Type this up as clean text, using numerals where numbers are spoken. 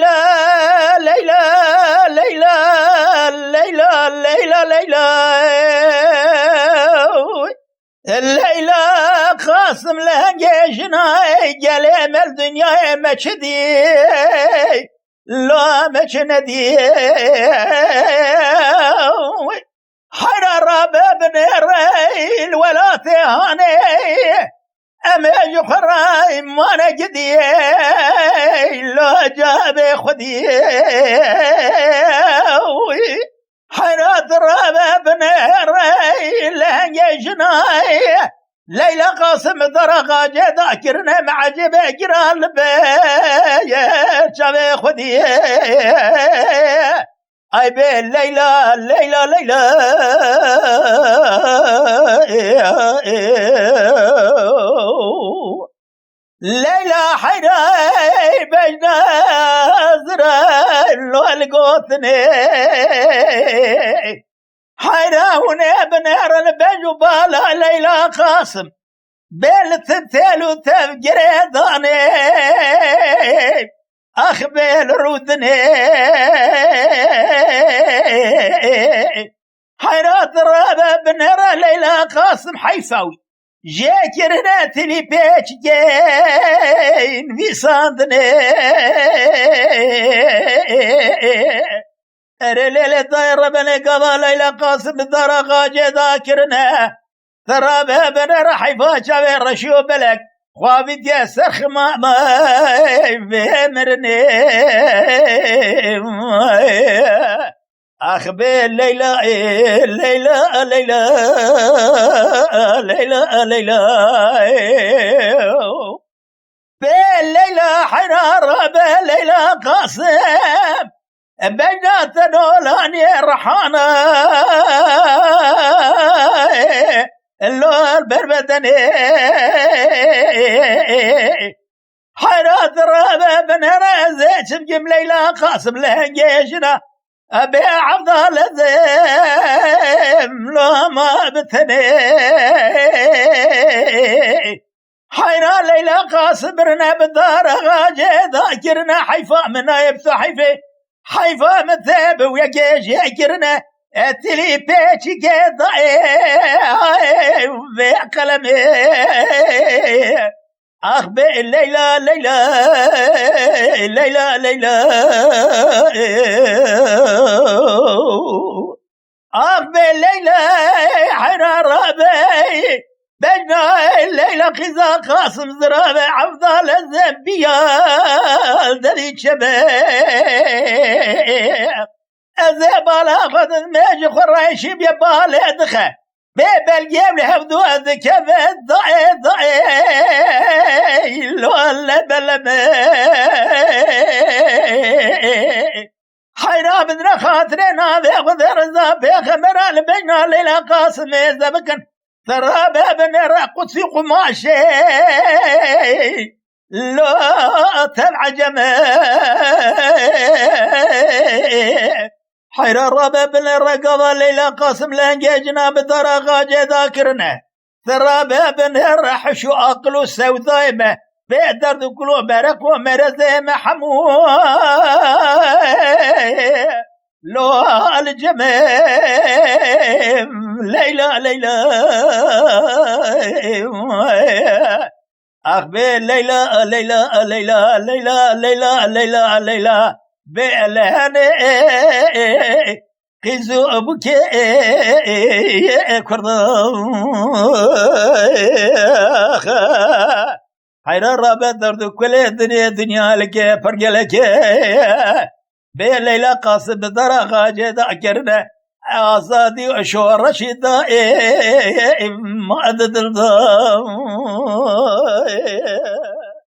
ليلى ليلى ليلى ليلى ليلى ليلى الليلى قاسم لها جيشنا جليم الدنيا مشدي لا مشندي حرر بابن الريل ولا تهاني أمي خراي ما نجدي لا جاب خدي حرات راب بن الريل جناي ليلى قاسم درغا ذاكرنا مع جبه جرال بي شاب خدي أي بين ليلى ليلى ليلى ليلى حراي بين زرال والقوثني حراونا بنار البجبال ليلى قاسم بالثلثل وتفجري ضاني أخبال رودني حيرات رابا بنرى ليلى قاسم حيفاوي جاكرنا تلي بيش جين في صادني أرى ليلة دايرة بني قضى ليلى قاسم الدرقة جذاكرنا ترابا بنرى حيفا شاوي رشو بلك خوابت يا سرخ ما بيمرني أخبر ليلى ليلى ليلى ليلى ليلى بالليلى حرارة بالليلى قاسم بينات نولاني رحانا اللون بربدني حرات رابا بن رازيش بجم ليلى قاسم لهنجيشنا أبي عبدال الزيم لو ما بثني حيرا ليلى قاسم برنا بالدار غاجي ذاكرنا حيفا منا يبثو حيفا مثاب ويجيش يكرنا اتلي بيتي قضاي بقلمي أخبئ ليلى ليلى ليلى ليلى أخبئ ليلى حرارة بي بجنا الليلة قزا قاسم زرابة عفضال الزنبية ذي شباب أذبالا خذ الماجي خريشي بيبالي دخه بيبالجيب لحفظو أذكفت ضعي لولا بلمي حيرا بدنا خاطرنا بيخذ رزا بيخمر البجنا ليلى قاسم زبكن ثرابا بنرى قدسي قماشي لا تبع جمال حيرا رابا بن الرقضة ليلى قاسم لانجيجنا بدرقة ذاكرنا ثرابا بن الرحش وأقلو سودايمة بيدر دكلو برق ومرزي محمود لو الجمال ليلى ليلى أخبر ليلى ليلى ليلى ليلى ليلى ليلى ليلى بألاني قيزو أبوك كردم حيرا رابط دردو كل الدنيا لك فرق لك بليلى قاسم بدرقة ذاكرنا آزادي وشور رشيدا ما عدد الضم